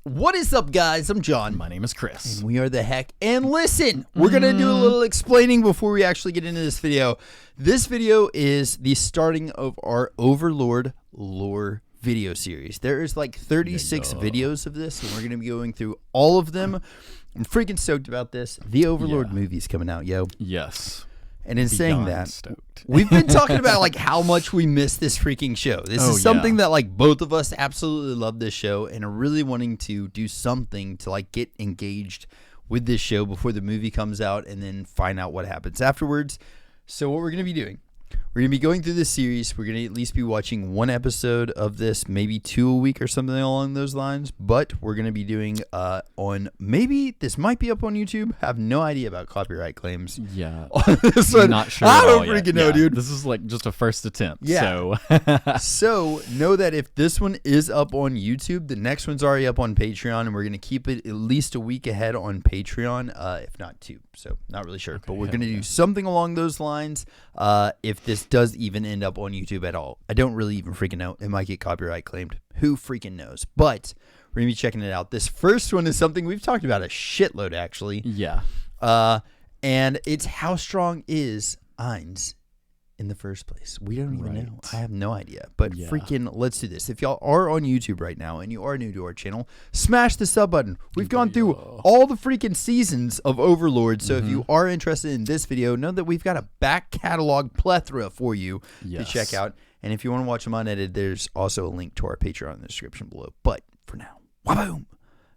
What is up, guys? I'm John. My name is Chris. And we are the Heck. And listen, we're going to do a little explaining before we actually get into this video. This video is the starting of our Overlord lore video series. There is like 36 videos of this, and we're going to be going through all of them. I'm freaking stoked about this. The Overlord movie's coming out, yo. Yes. And in saying that, we've been talking about like how much we miss this freaking show. This is something that like both of us absolutely love this show and are really wanting to do something to like get engaged with this show before the movie comes out and then find out what happens afterwards. So what we're going to be doing, we're going to be going through this series. We're going to at least be watching one episode of this, maybe 2 a week or something along those lines. But we're going to be doing on, maybe this might be up on YouTube. Have no idea about copyright claims. Yeah. This one, not sure. I don't freaking know, dude. This is like just a first attempt. Yeah. So. So know that if this one is up on YouTube, the next one's already up on Patreon, and we're going to keep it at least a week ahead on Patreon, if not 2. So not really sure, but we're going to do something along those lines. If this does even end up on YouTube at all, I don't really even freaking know. It might get copyright claimed. Who freaking knows? But we're going to be checking it out. This first one is something we've talked about a shitload, actually. Yeah. And it's how strong is Ainz in the first place? We don't even know. I have no idea. But freaking let's do this. If y'all are on YouTube right now and you are new to our channel, smash the sub button. We've gone through all the freaking seasons of Overlord. So if you are interested in this video, know that we've got a back catalog plethora for you to check out. And if you want to watch them unedited, there's also a link to our Patreon in the description below. But for now, waboom.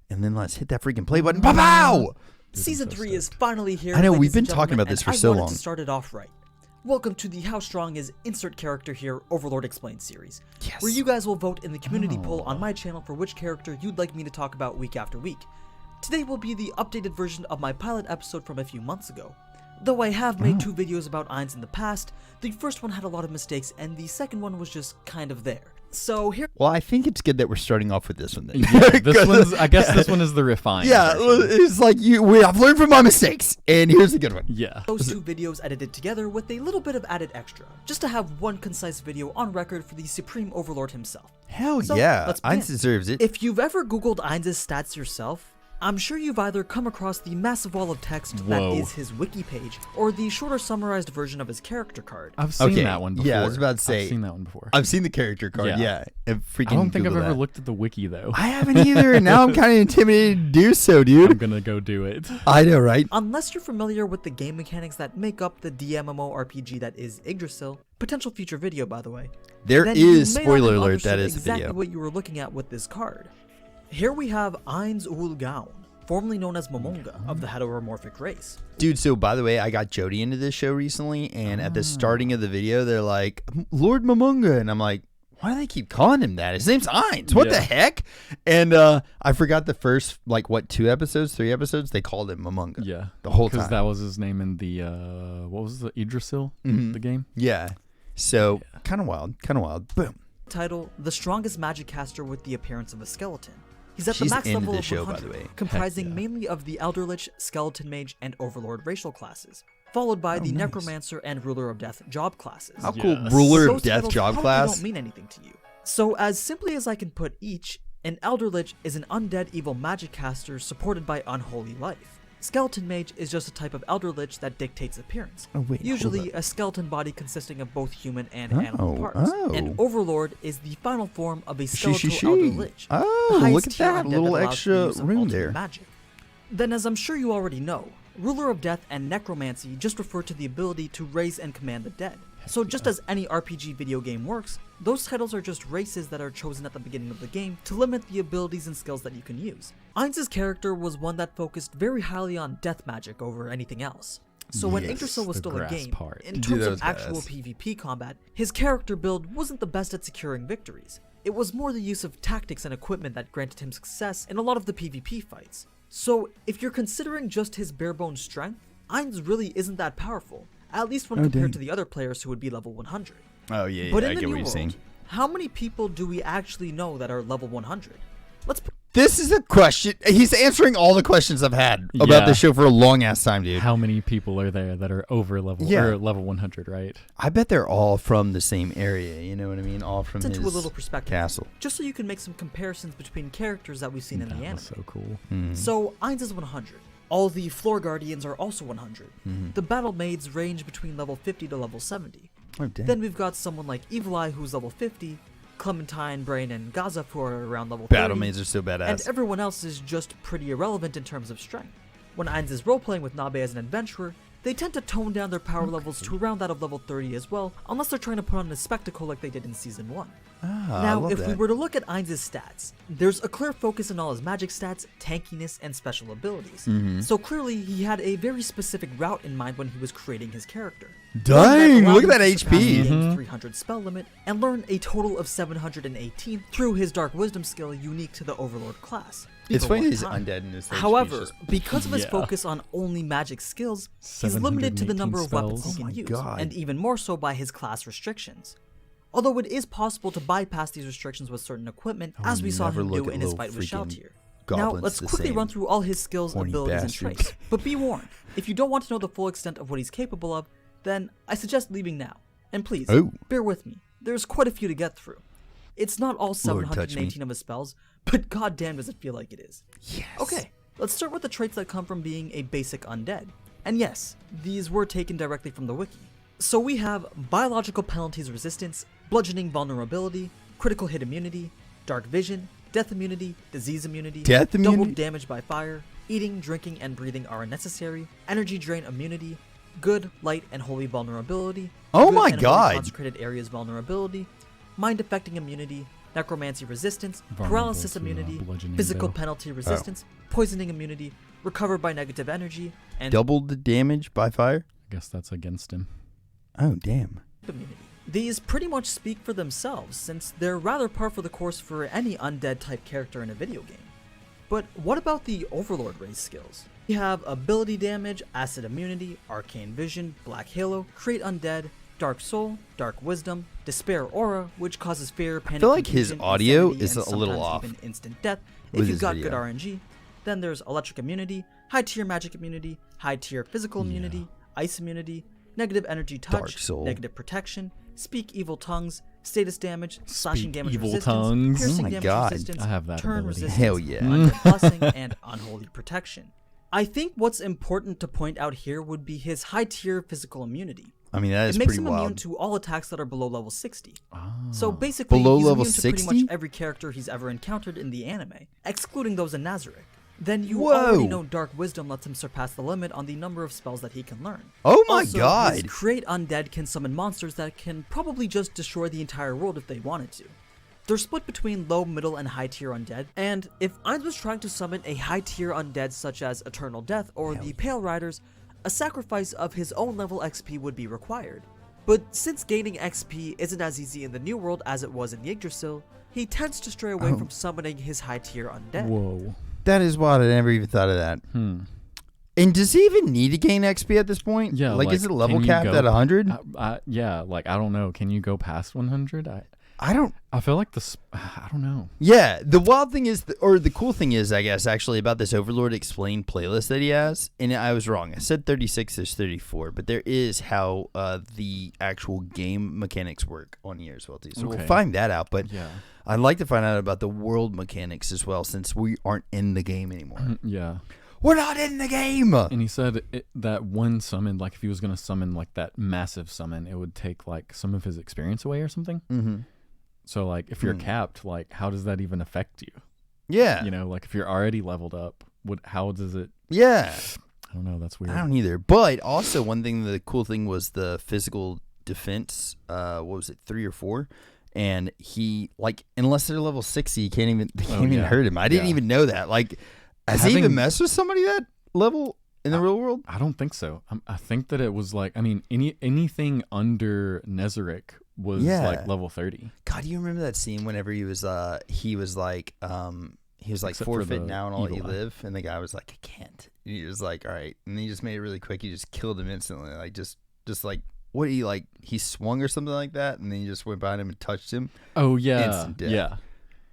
And then let's hit that freaking play button. Pow! Season 3 is finally here. I know, we've been talking about this for so long. To start it off right. Welcome to the How Strong is Insert Character Here Overlord Explained series, where you guys will vote in the community poll on my channel for which character you'd like me to talk about week after week. Today will be the updated version of my pilot episode from a few months ago. Though I have made 2 videos about Ainz in the past, the first one had a lot of mistakes and the second one was just kind of there. So here. Well, I think it's good that we're starting off with this one then. Yeah, this one's, I guess this one is the refined version. It's like I've learned from my mistakes, and here's the good one. Yeah. Those 2 videos edited together with a little bit of added extra, just to have one concise video on record for the Supreme Overlord himself. Hell so, yeah, let's Ainz deserves it. If you've ever Googled Ainz's stats yourself, I'm sure you've either come across the massive wall of text that is his wiki page, or the shorter summarized version of his character card. I've seen that one before. Yeah, I was about to say. I've seen that one before. I've seen the character card, yeah. I don't think I've ever looked at the wiki, though. I haven't either, and now I'm kind of intimidated to do so, dude. I'm gonna go do it. I know, right? Unless you're familiar with the game mechanics that make up the DMMORPG that is Yggdrasil, potential future video, by the way. There is, spoiler alert, that is the video. Exactly what you were looking at with this card. Here we have Ainz Ooal Gown, formerly known as Momonga, of the heteromorphic race. Dude, so by the way, I got Jody into this show recently, and at the starting of the video, they're like, Lord Momonga, and I'm like, why do they keep calling him that? His name's Ainz. What the heck? And I forgot the first, 3 episodes, they called him Momonga. Yeah. The whole time. Because that was his name in the, what was the Yggdrasil, the game? Yeah. So, kind of wild. Boom. Title, The Strongest Magic Caster with the Appearance of a Skeleton. He's at She's the max into level the of show, 100, by the way. comprising mainly of the Elderlich, Skeleton Mage, and Overlord racial classes, followed by the Necromancer and Ruler of Death job classes. How cool, Ruler of Death job class? Don't mean anything to you. So as simply as I can put each, an Elderlich is an undead evil magic caster supported by unholy life. Skeleton Mage is just a type of Elderlich that dictates appearance, usually a skeleton body consisting of both human and animal parts. And Overlord is the final form of a skeletal Elderlich. Oh, look at that little extra room there. Magic. Then, as I'm sure you already know, Ruler of Death and Necromancy just refer to the ability to raise and command the dead. So just as any RPG video game works, those titles are just races that are chosen at the beginning of the game to limit the abilities and skills that you can use. Ainz's character was one that focused very highly on death magic over anything else. So when Yggdrasil was still a game, in terms of actual PvP combat, his character build wasn't the best at securing victories. It was more the use of tactics and equipment that granted him success in a lot of the PvP fights. So if you're considering just his bare-bones strength, Ainz really isn't that powerful, at least when compared to the other players who would be level 100. Oh yeah, but in I the get new what you're world, saying. how many people do we actually know that are level 100? Let's This is a question. He's answering all the questions I've had about this show for a long ass time, dude. How many people are there that are over level or level 100, right? I bet they're all from the same area. You know what I mean? All from his into a little perspective castle. Just so you can make some comparisons between characters that we've seen in the anime. That's so cool. So Ainz is 100. All the floor guardians are also 100. The battle maids range between level 50 to level 70. Oh, damn. Then we've got someone like Evil Eye who's level 50, Clementine, Brain, and Gaza who are around level 30. Battle maids are so badass. And everyone else is just pretty irrelevant in terms of strength. When Ainz is roleplaying with Nabe as an adventurer, they tend to tone down their power levels to around that of level 30 as well, unless they're trying to put on a spectacle like they did in Season 1. Now, if we were to look at Ainz's stats, there's a clear focus on all his magic stats, tankiness, and special abilities. So clearly, he had a very specific route in mind when he was creating his character. Dang, look at that HP. The game's 300 spell limit, and learn a total of 718 through his Dark Wisdom skill unique to the Overlord class. It's funny he's undead in this. However, because of his focus on only magic skills, he's limited to the number of weapons he can use, and even more so by his class restrictions. Although it is possible to bypass these restrictions with certain equipment, as we saw him do in his fight with Shoutir. Now, let's quickly run through all his skills, abilities, and traits. But be warned, if you don't want to know the full extent of what he's capable of, then I suggest leaving now. And please, bear with me. There's quite a few to get through. It's not all 718 of his spells, but goddamn does it feel like it is. Yes. Okay, let's start with the traits that come from being a basic undead. And yes, these were taken directly from the wiki. So we have biological penalties resistance, bludgeoning vulnerability, critical hit immunity, dark vision, death immunity, disease immunity, double damage by fire, eating, drinking, and breathing are unnecessary, energy drain immunity, good, light, and holy vulnerability, oh my god, consecrated areas vulnerability, mind affecting immunity, necromancy resistance, paralysis immunity, physical penalty resistance, poisoning immunity, recover by negative energy, and double the damage by fire. I guess that's against him. Oh damn. Immunity. These pretty much speak for themselves, since they're rather par for the course for any undead type character in a video game. But what about the Overlord race skills? We have ability damage, acid immunity, arcane vision, black halo, create undead, dark soul, dark wisdom, despair aura, which causes fear, panic, I feel like his confusion, audio insanity, is and a little sometimes off even instant death with if you've his got video. good RNG. Then there's electric immunity, high tier magic immunity, high tier physical immunity, ice immunity, negative energy touch, negative protection, speak evil tongues, status damage, slashing damage evil resistance, tongues. piercing Oh my damage God. resistance, I have that turn ability. resistance, Hell yeah. undead blessing, and unholy protection. I think what's important to point out here would be his high tier physical immunity. I mean, that is It makes pretty him wild. immune to all attacks that are below level 60. Ah. So basically, Below he's level immune to pretty 60? much every character he's ever encountered in the anime, excluding those in Nazarick. Then you Whoa. already know Dark Wisdom lets him surpass the limit on the number of spells that he can learn. Oh my Also, god. his Create Undead can summon monsters that can probably just destroy the entire world if they wanted to. They're split between low, middle, and high tier undead, and if Ainz was trying to summon a high tier undead such as Eternal Death or the Pale Riders, a sacrifice of his own level XP would be required. But since gaining XP isn't as easy in the New World as it was in Yggdrasil, he tends to stray away from summoning his high tier undead. Whoa. That is wild. I never even thought of that. And does he even need to gain XP at this point? Yeah. Like is it level can you capped go- at 100? Yeah. Like, I don't know. Can you go past 100? I don't. I feel like I don't know. Yeah, the wild thing is, or the cool thing is, I guess, actually, about this Overlord Explained playlist that he has, and I was wrong. I said 36, there's 34, but there is how the actual game mechanics work on here as well, too. So we'll find that out, but Yeah. I'd like to find out about the world mechanics as well, since we aren't in the game anymore. Yeah. We're not in the game! And he said that one summon, like if he was going to summon like that massive summon, it would take like some of his experience away or something. Mm-hmm. So like if you're capped, like how does that even affect you? Yeah. You know, like if you're already leveled up, how does it? Yeah. I don't know. That's weird. I don't either. But also, one thing, the cool thing was the physical defense. What was it, 3 or 4? And he, like, unless they're level 60, you can't even hurt him. I didn't even know that. Like, has he even messed with somebody that level in the real world? I don't think so. I think that it was like, I mean, anything under Nezarick was like level 30. God, do you remember that scene whenever he was like Except forfeit for now and I'll let you Evil Eye. live, and the guy was like, I can't. And he was like, all right, and then he just made it really quick. He just killed him instantly, like just like what he swung or something like that, and then he just went behind him and touched him. Oh yeah, Instant death. yeah.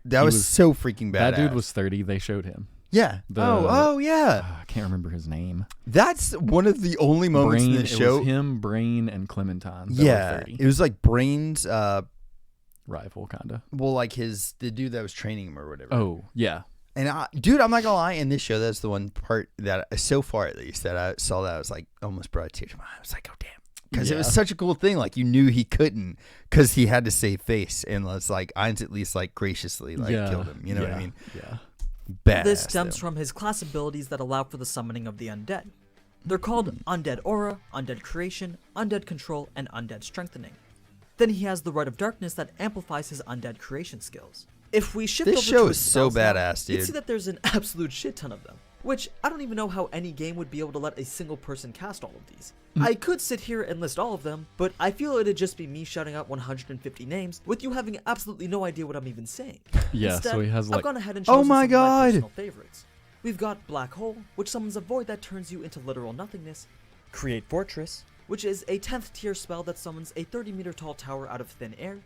That was so freaking badass. That dude was 30. They showed him. Yeah. Yeah. I can't remember his name. That's one of the only moments in the show. It was him, Brain, and Clementine. Yeah. It was like Brain's rival, kinda. Well, like the dude that was training him or whatever. Oh, yeah. And dude, I'm not gonna lie. In this show, that's the one part that, so far at least, that I saw that I was like almost brought a tear to my eye. I was like, oh damn, because it was such a cool thing. Like you knew he couldn't because he had to save face, and it's like Ainz at least like graciously killed him. You know what I mean? Yeah. Badass, this stems from his class abilities that allow for the summoning of the undead. They're called Undead Aura, Undead Creation, Undead Control, and Undead Strengthening. Then he has the Rite of Darkness that amplifies his undead creation skills. If we shift This over show to is so badass, you'd dude. see that there's an absolute shit ton of them, which I don't even know how any game would be able to let a single person cast all of these. I could sit here and list all of them, but I feel it'd just be me shouting out 150 names with you having absolutely no idea what I'm even saying. Yeah, Instead, so he has I've like... gone ahead and chosen some of God. my personal favorites. We've got Black Hole, which summons a void that turns you into literal nothingness. Create Fortress, which is a 10th tier spell that summons a 30-meter tall tower out of thin air.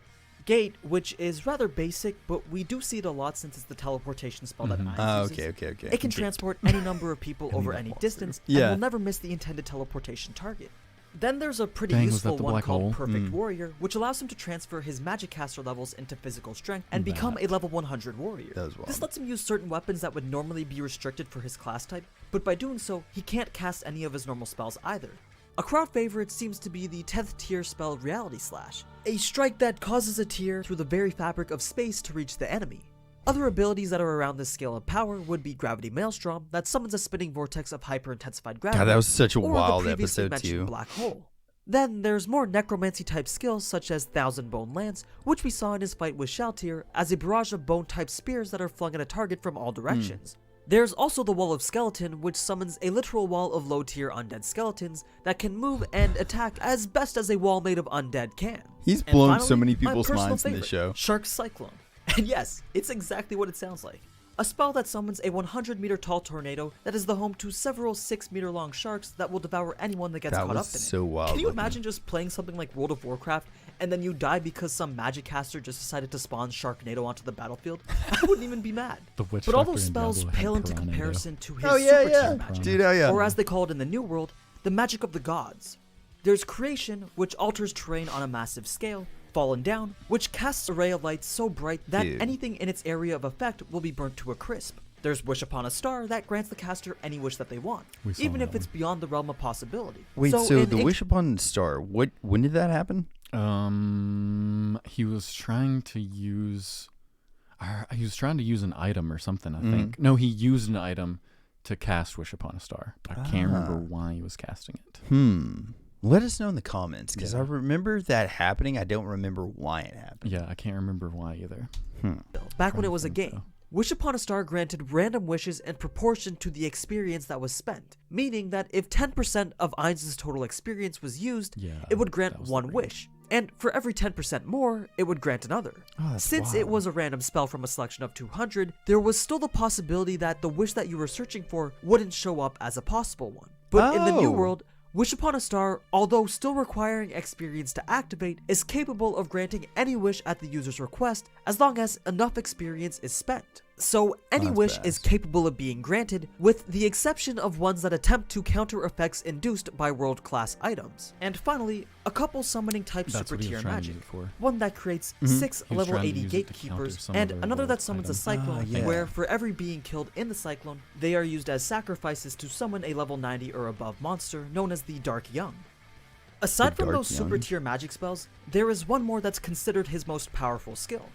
Gate, which is rather basic, but we do see it a lot since it's the teleportation spell that Ainz uses. Okay. It can transport any number of people over any distance, and will never miss the intended teleportation target. Then there's a pretty useful one called Perfect Warrior, which allows him to transfer his magic caster levels into physical strength and become a level 100 warrior. This lets him use certain weapons that would normally be restricted for his class type, but by doing so, he can't cast any of his normal spells either. A crowd favorite seems to be the 10th tier spell Reality Slash, a strike that causes a tear through the very fabric of space to reach the enemy. Other abilities that are around this scale of power would be Gravity Maelstrom, that summons a spinning vortex of hyper-intensified gravity. God, that was such a or wild the previously episode mentioned too. Black Hole. Then there's more necromancy type skills such as Thousand Bone Lance, which we saw in his fight with Shaltir as a barrage of bone type spears that are flung at a target from all directions. There's also the Wall of Skeleton, which summons a literal wall of low-tier undead skeletons that can move and attack as best as a wall made of undead can. He's And blown finally, so many my people's personal minds in favorite, this show. Shark Cyclone. And yes, it's exactly what it sounds like. A spell that summons a 100-meter tall tornado that is the home to several 6-meter long sharks that will devour anyone that gets caught up in it. So wild. Can you imagine just playing something like World of Warcraft and then you die because some magic caster just decided to spawn Sharknado onto the battlefield? I wouldn't even be mad. But all those spells pale into comparison to his super tier magic. Dude, Or as they call it in the New World, the magic of the gods. There's Creation, which alters terrain on a massive scale. Fallen Down, which casts a ray of light so bright that anything in its area of effect will be burnt to a crisp. There's Wish Upon a Star that grants the caster any wish that they want, even if it's beyond the realm of possibility. Wait, so the Wish Upon a Star, when did that happen? He was trying to use an item or something, I think. No, he used an item to cast Wish Upon a Star, but I can't remember why he was casting it. Let us know in the comments, because I remember that happening. I don't remember why it happened. Yeah, I can't remember why either. Back when it was a game, Wish Upon a Star granted random wishes in proportion to the experience that was spent, meaning that if 10% of Ainz's total experience was used, it would grant one wish. And for every 10% more, it would grant another. Since it was a random spell from a selection of 200, there was still the possibility that the wish that you were searching for wouldn't show up as a possible one. But in the New World, Wish Upon a Star, although still requiring experience to activate, is capable of granting any wish at the user's request as long as enough experience is spent. So any wish is capable of being granted, with the exception of ones that attempt to counter effects induced by world-class items. And finally, a couple summoning type super tier magic. One that creates 6 level 80 gatekeepers, and another that summons a cyclone, where for every being killed in the cyclone, they are used as sacrifices to summon a level 90 or above monster known as the Dark Young. Aside from those super tier magic spells, there is one more that's considered his most powerful skill.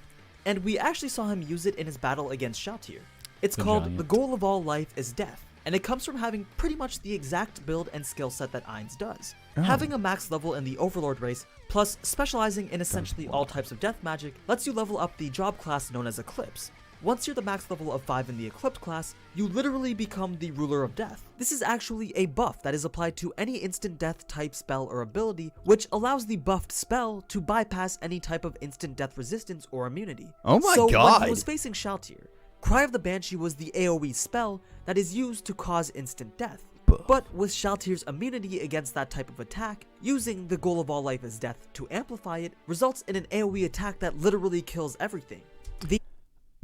And we actually saw him use it in his battle against Shaltir. It's called The Goal of All Life is Death, and it comes from having pretty much the exact build and skill set that Ainz does. Having a max level in the Overlord race, plus specializing in essentially all types of death magic, lets you level up the job class known as Eclipse. Once you're the max level of 5 in the Eclipse class, you literally become the Ruler of Death. This is actually a buff that is applied to any instant death type spell or ability, which allows the buffed spell to bypass any type of instant death resistance or immunity. Oh my god! So when he was facing Shaltir, Cry of the Banshee was the AoE spell that is used to cause instant death. But with Shaltir's immunity against that type of attack, using the Goal of All Life is Death to amplify it results in an AoE attack that literally kills everything.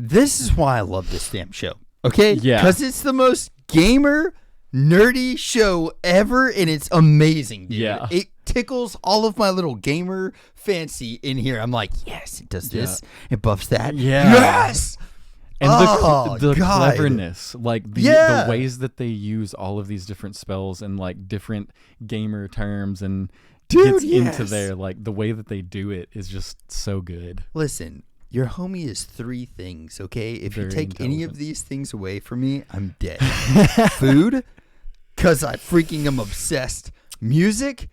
This is why I love this damn show. Okay? Yeah. Because it's the most gamer, nerdy show ever, and it's amazing, dude. Yeah. It tickles all of my little gamer fancy in here. I'm like, yes, it does this. It buffs that. Yeah. Yes! And the God. cleverness, like the ways that they use all of these different spells and like different gamer terms and Dude, gets into there, like the way that they do it is just so good. Listen, your homie is 3 things, okay? If you Very take any of intelligent. these things away from me, I'm dead. Food, because I freaking am obsessed. Music,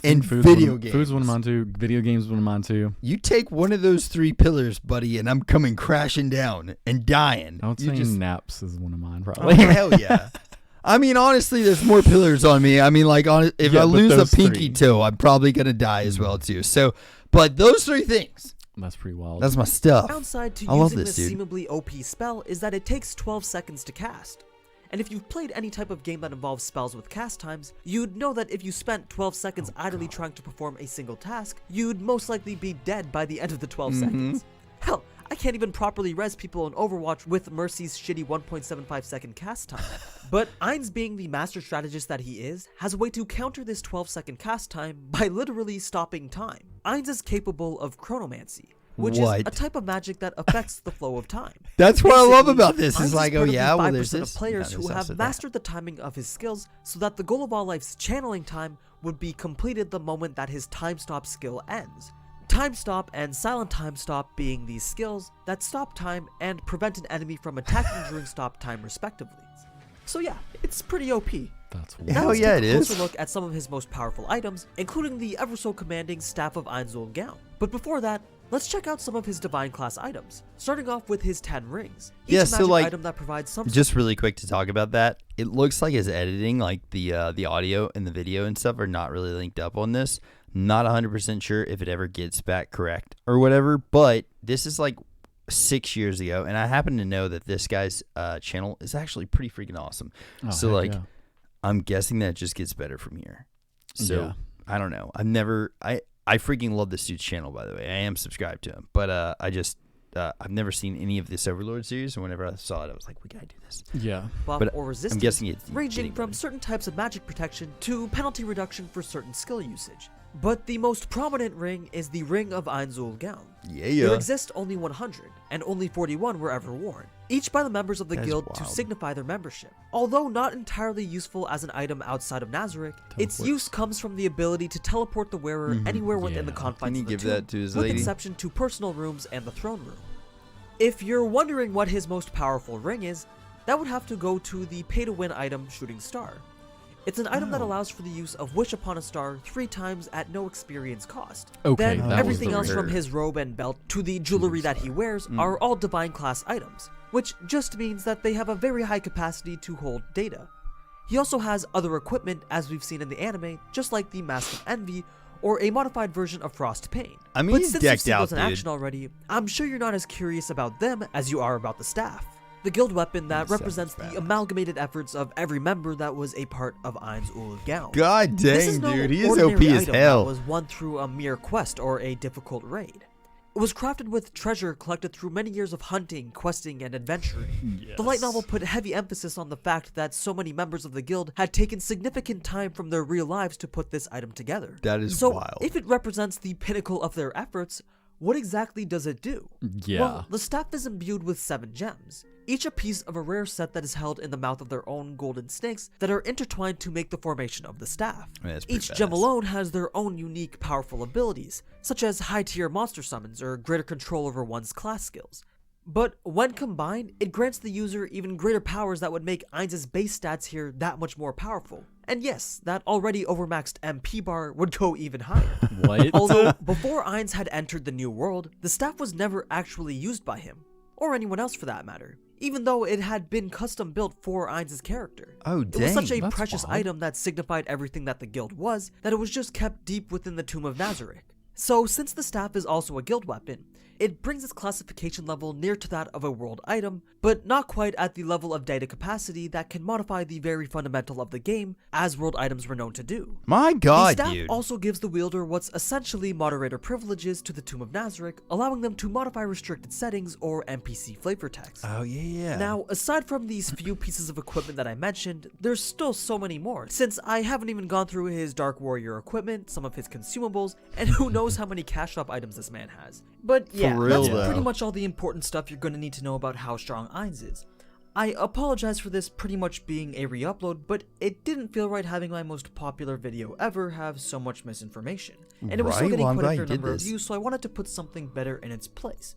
and video games. Food's one I'm onto. Video games one I'm onto. You take one of those 3 pillars, buddy, and I'm coming crashing down and dying. I would You say just- naps is one of mine, Oh, probably. hell yeah. I mean, honestly, there's more pillars on me. I mean, like, if Yeah, I but lose a those pinky 3. toe, I'm probably going to die as well, too. So, but those 3 things, That's pretty wild. that's my stuff. Downside to I love using this, this dude. seemingly OP spell is that it takes 12 seconds to cast. And if you've played any type of game that involves spells with cast times, you'd know that if you spent 12 seconds idly trying to perform a single task, you'd most likely be dead by the end of the 12 seconds. Hell, I can't even properly res people in Overwatch with Mercy's shitty 1.75 second cast time. But Ainz, being the master strategist that he is, has a way to counter this 12-second cast time by literally stopping time. Ainz is capable of chronomancy, which is a What? type of magic that affects the flow of time. That's what I love Basically, about this. Ainz It's is like, oh part of the yeah, well 5% there's of this. players No, who there's have also that. mastered the timing of his skills so that the goal of all life's channeling time would be completed the moment that his time stop skill ends. Time stop and silent time stop being these skills that stop time and prevent an enemy from attacking during stop time respectively. So yeah, it's pretty OP. That's Yeah. wild. Now Hell let's yeah, take it a closer is. look at some of his most powerful items, including the ever so commanding Staff of Ainz Ooal Gown. But before that, let's check out some of his divine class items, starting off with his 10 rings. Each Yeah, so, magic like, item that provides some Just really quick to talk about that. It looks like his editing, like the audio and the video and stuff, are not really linked up on this. Not 100% sure if it ever gets back correct or whatever. But this is like 6 years ago, and I happen to know that this guy's channel is actually pretty freaking awesome. Oh, So heck like, yeah. I'm guessing that it just gets better from here. So Yeah. I don't know. I freaking love this dude's channel, by the way. I am subscribed to him, but I've never seen any of this Overlord series, and whenever I saw it, I was like, we gotta do this. Yeah. buff But or resistance, guessing it's ranging getting from better. certain types of magic protection to penalty reduction for certain skill usage. But the most prominent ring is the Ring of Ainz Ooal Gown. Yeah. There exist only 100, and only 41 were ever worn, each by the members of the That is guild to wild. signify their membership. Although not entirely useful as an item outside of Nazarick, its Teleport. use comes from the ability to teleport the wearer anywhere within the Yeah. confines Can you of the give tomb, that to his with lady? exception to personal rooms and the throne room. If you're wondering what his most powerful ring is, that would have to go to the pay-to-win item Shooting Star. It's an item that allows for the use of Wish Upon a Star 3 times at no experience cost. Okay, Then that was everything the else from rare. his robe and belt to the jewelry that he wears are all divine class items, which just means that they have a very high capacity to hold data. He also has other equipment as we've seen in the anime, just like the Mask of Envy or a modified version of Frost Pain. I mean, but he's since you've decked seen out, those in dude. action already, I'm sure you're not as curious about them as you are about the staff. The guild weapon that Sounds represents bad. the amalgamated efforts of every member that was a part of Ainz Ooal Gown. God This is dang, no dude, he is ordinary OP as item hell. That was won through a mere quest or a difficult raid. It was crafted with treasure collected through many years of hunting, questing, and adventuring. The light novel put heavy emphasis on the fact that so many members of the guild had taken significant time from their real lives to put this item together. That is so wild. if it represents the pinnacle of their efforts, what exactly does it do? Yeah. Well, the staff is imbued with 7 gems, each a piece of a rare set that is held in the mouth of their own golden snakes that are intertwined to make the formation of the staff. Yeah, that's pretty Each gem badass. alone has their own unique powerful abilities, such as high-tier monster summons or greater control over one's class skills. But when combined, it grants the user even greater powers that would make Ainz's base stats here that much more powerful. And yes, that already overmaxed MP bar would go even higher. What? Although, before Ainz had entered the new world, the staff was never actually used by him, or anyone else for that matter, even though it had been custom built for Ainz's character. Oh, It was such a dang. that's precious wild. item that signified everything that the guild was, that it was just kept deep within the Tomb of Nazarick. So, since the staff is also a guild weapon, it brings its classification level near to that of a world item, but not quite at the level of data capacity that can modify the very fundamental of the game, as world items were known to do. My God, the staff dude. also gives the wielder what's essentially moderator privileges to the Tomb of Nazarick, allowing them to modify restricted settings or NPC flavor text. Oh, yeah. Now, aside from these few pieces of equipment that I mentioned, there's still so many more, since I haven't even gone through his Dark Warrior equipment, some of his consumables, and who knows how many cash shop items this man has. But yeah, real, that's though. pretty much all the important stuff you're gonna need to know about how strong Ainz is. I apologize for this pretty much being a re-upload, but it didn't feel right having my most popular video ever have so much misinformation. And it was still Right, getting well, I'm quite a glad fair you did number of this. views, so I wanted to put something better in its place.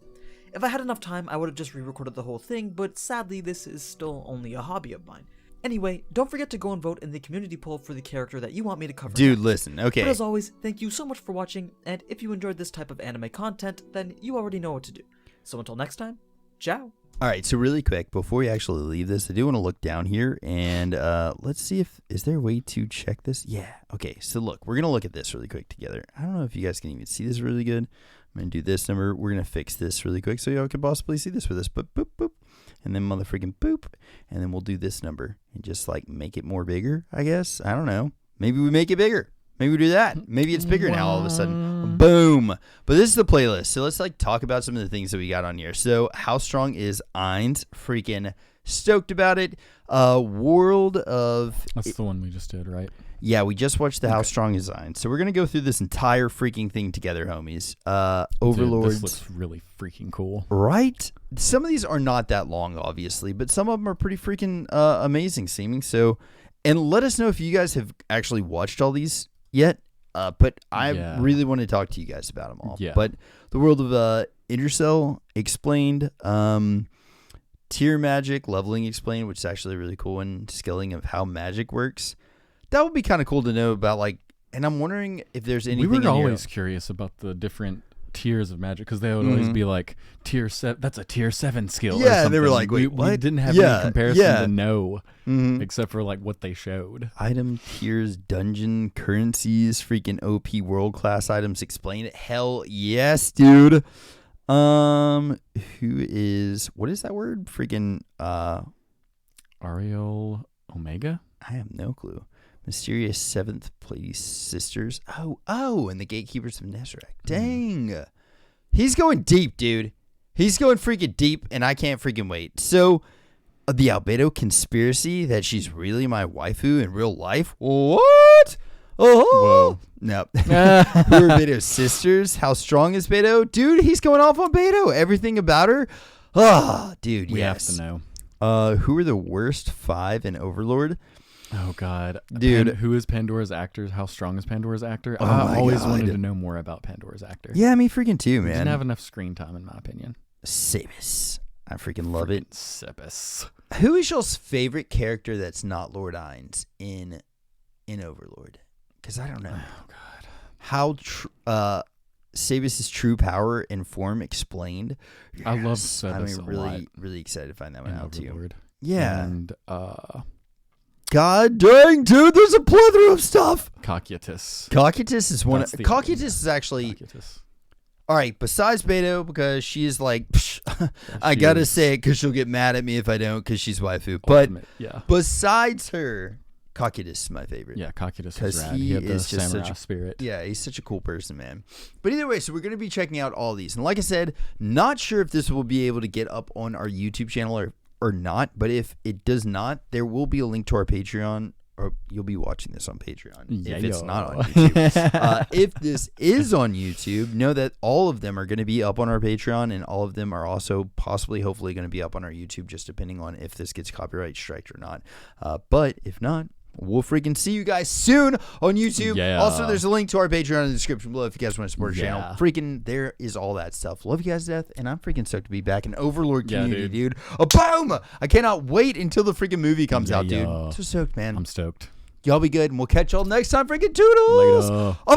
If I had enough time, I would have just re-recorded the whole thing, but sadly this is still only a hobby of mine. Anyway, don't forget to go and vote in the community poll for the character that you want me to cover Dude, next. listen, okay. But as always, thank you so much for watching, and if you enjoyed this type of anime content, then you already know what to do. So until next time, ciao! All right, so really quick, before we actually leave this, I do want to look down here, and let's see if, is there a way to check this? Yeah, okay, so look, we're going to look at this really quick together. I don't know if you guys can even see this really good. I'm going to do this number. We're going to fix this really quick so y'all can possibly see this with us, but boop, boop, and then motherfreaking boop, and then we'll do this number and just like make it more bigger, I guess. I don't know. Maybe we make it bigger. Maybe we do that. Maybe it's bigger now all of a sudden. Boom. But this is the playlist. So let's like talk about some of the things that we got on here. So how strong is Ainz? Freaking stoked about it. World of... That's the one we just did, right? Yeah, we just watched the How Strong is Ainz. So we're going to go through this entire freaking thing together, homies. Overlords. Dude, this looks really freaking cool. Right? Some of these are not that long, obviously, but some of them are pretty freaking amazing seeming. So, and let us know if you guys have actually watched all these yet. But I really want to talk to you guys about them all. Yeah. But the world of Ainz Ooal Explained, tier magic, leveling explained, which is actually really cool, and skilling of how magic works. That would be kind of cool to know about, like, and I'm wondering if there's anything. We were always curious about the different tiers of magic because they would always be like tier 7. That's a tier 7 skill. Yeah, or and they were something. like, wait, what? We didn't have any comparison to know, except for like what they showed. Item tiers, dungeon currencies, freaking OP world class items. Explain it. Hell yes, dude. Who is, what is that word? Freaking Ariel Omega. I have no clue. Mysterious seventh place sisters. Oh, and the gatekeepers of Nazarick. Dang. He's going deep, dude. He's going freaking deep, and I can't freaking wait. So, the Albedo conspiracy that she's really my waifu in real life? What? Oh, Whoa. no. Who are Beto's sisters? How strong is Beto? Dude, he's going off on Beto. Everything about her. Ah, dude, We yes. have to know. Who are the worst 5 in Overlord? Oh God, Dude. who is Pandora's actor? How strong is Pandora's actor? Oh I my always God. wanted to know more about Pandora's actor. Yeah, me freaking too, He man. didn't have enough screen time, in my opinion. Sabis. I freaking love it. Sebas. Who is y'all's favorite character that's not Lord Ainz in Overlord? Because I don't know. Oh God. How Sabis' true power and form explained. I love Yes. Sebas I'm a really, lot really excited to find that one in out too. Overlord. Yeah. And God dang, dude, there's a plethora of stuff. Cocytus. Cocytus is one. That's the Cocytus other is actually Cocytus. all right. Besides Beto, because she is like, I gotta is say it because she'll get mad at me if I don't because she's waifu. But Ultimate, yeah. besides her, Cocytus is my favorite. Yeah, Cocytus 'Cause was rad. he He had the is just samurai such a- spirit. Yeah, he's such a cool person, man. But either way, so we're going to be checking out all these. And like I said, not sure if this will be able to get up on our YouTube channel or not. But if it does not, there will be a link to our Patreon. Or you'll be watching this on Patreon Yeah, if it's yo. not on YouTube. If this is on YouTube, know that all of them are going to be up on our Patreon, and all of them are also possibly, hopefully, going to be up on our YouTube, just depending on if this gets copyright striked or not. But if not, we'll freaking see you guys soon on YouTube. Yeah. Also, there's a link to our Patreon in the description below if you guys want to support our channel. Yeah. Freaking, there is all that stuff. Love you guys to death, and I'm freaking stoked to be back in Overlord Yeah, community, dude. Boom! I cannot wait until the freaking movie comes out, dude. Yeah. So stoked, man. I'm stoked. Y'all be good, and we'll catch y'all next time. Freaking toodles! Later. Bye.